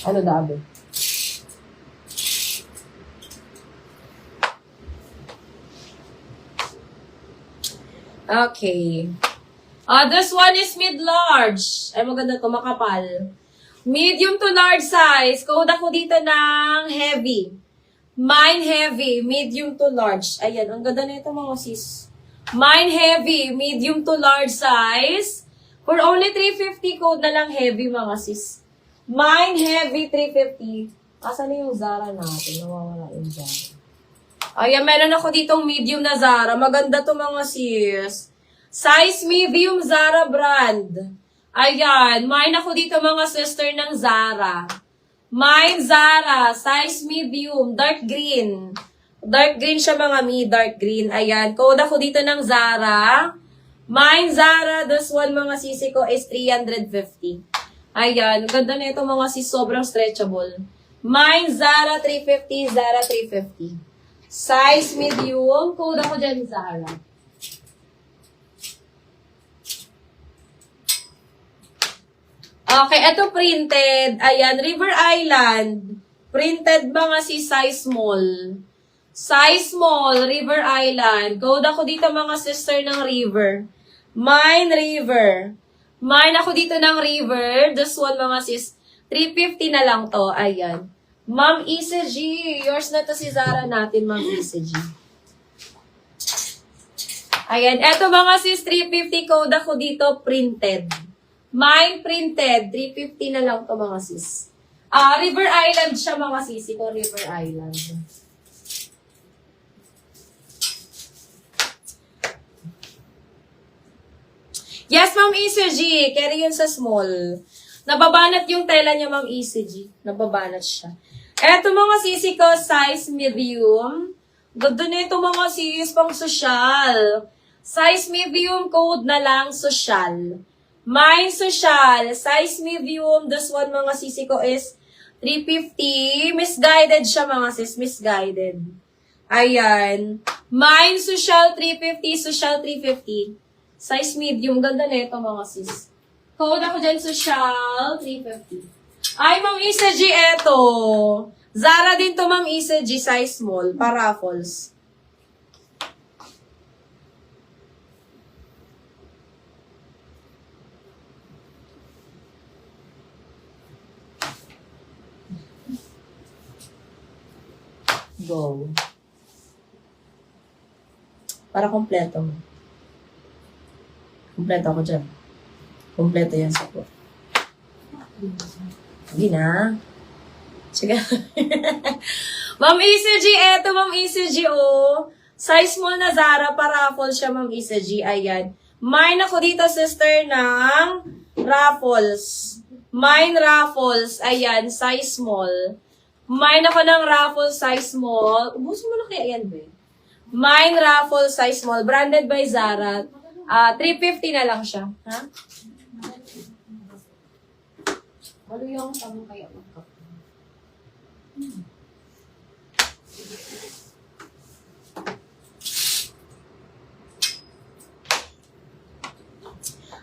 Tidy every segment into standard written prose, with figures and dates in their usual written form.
Ano dabi? Okay. This one is mid-large. Ay, maganda to, makapal. Medium to large size. Code ako dito ng heavy. Mine heavy, medium to large. Ayan, ang ganda nito mga sis. Mine heavy, medium to large size. For only 350, code na lang heavy mga sis. Mine heavy, 350. Asan na yung Zara natin? Nawawala yung Zara. Ayan, meron ako ditong medium na Zara. Maganda to mga sis. Size medium Zara brand. Ayan, mine ako dito mga sister ng Zara. Mine Zara, size medium, dark green. Dark green siya mga dark green. Ayan, code ako dito ng Zara. Mine Zara, this one mga sisi ko is 350. Ayan, ganda na ito mga sis, sobrang stretchable. Mine Zara 350, Zara 350. Size medium, code ako dyan Zara. Okay, ito printed. Ayan, River Island. Printed mga si size small. Size small, River Island. Code ako dito mga sister ng River. Mine River. Mine ako dito ng River. This one mga sis. 350 na lang to. Ayan. Ma'am ECG. Yours na to si Zara natin, Ma'am ECG. Ayan. Eto mga sis, 350 code ako dito, printed. Mine printed, 350 na lang to mga sis. River Island siya mga sisi ko, River Island. Yes, Ma'am ECG. Carry yun sa small. Nababanat yung tela niya, Ma'am ECG. Nababanat siya. Eto mga sisi ko, size medium. Ganda na ito mga sis, pang social. Size medium, code na lang, social. Mine social, size medium, this one mga sisi ko is 350. Misguided siya mga sis, misguided. Ayan. Mine social 350, social 350. Size medium, ganda na ito mga sis. Code ako dyan social 350. Ay, Ma'am ECG, eto. Zara din to, Ma'am ECG, size small, paraffles. Go. Para kompleto mo. Kompleto ako dyan. Kompleto yan sa ko. Hindi na. Sige. Ma'am ECG, eto Ma'am ECG, oh. Size small na Zara, paraffles siya Ma'am ECG. Ayan. Mine ako dito, sister, ng raffles. Mine raffles. Ayan, size small. Mine ako ng raffle size small. Ubusin mo na kaya yan, be. Mine raffle size small. Branded by Zara. 350 na lang siya. Ha? Ano yung tamo kaya magkap?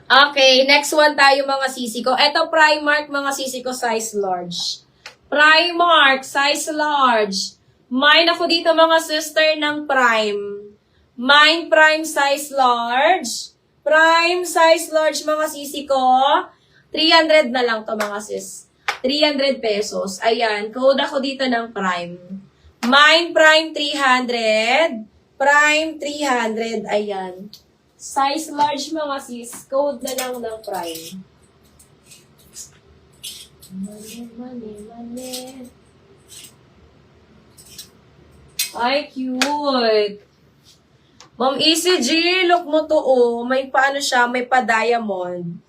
Okay, next one tayo mga sisi ko. Ito Primark mga sisi ko size large. Primark, size large. Mine ako dito mga sister ng Prime. Mine Prime size large. Prime size large mga sisi ko. 300 na lang to mga sis. 300 pesos. Ayan, code ako dito ng Prime. Mine Prime 300. Prime 300. Ayan. Size large mga sis. Code na lang ng Prime. Money. Ay, cute. Ma'am ECG, look mo to, oh. May paano siya, may pa-diamond.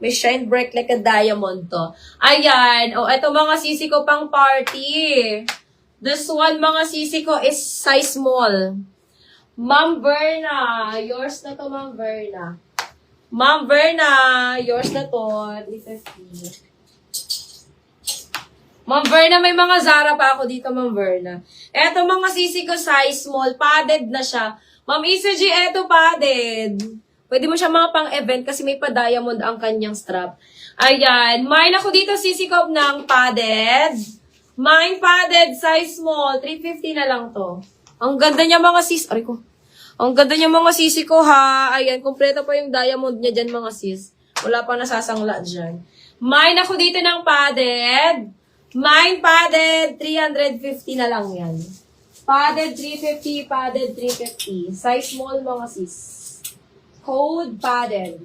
May shine bright like a diamond to. Ayan. Oh, eto mga sisi ko pang party. This one mga sisi ko is size small. Ma'am Verna. Yours na to, Ma'am Verna. Ma'am Verna. Yours na to. 350. Ma'am Verna, may mga Zara pa ako dito, Ma'am Verna. Eto mga sisi ko size small, padded na siya. Ma'am ECG, eto padded. Pwede mo siya mga pang-event kasi may pa-diamond ang kanyang strap. Ayan. Mine ako dito sisikop ng padded. Mine padded, size small. 350 na lang to. Ang ganda niya mga sis. Aray ko. Ang ganda niya mga sisi ko ha. Ayan, kumpleto pa yung diamond niya dyan mga sis. Wala pa nasasangla dyan. Mine ako dito ng padded. Mine padded, 350 na lang yan. Padded 350, padded 350. Size small mga sis. Code padded.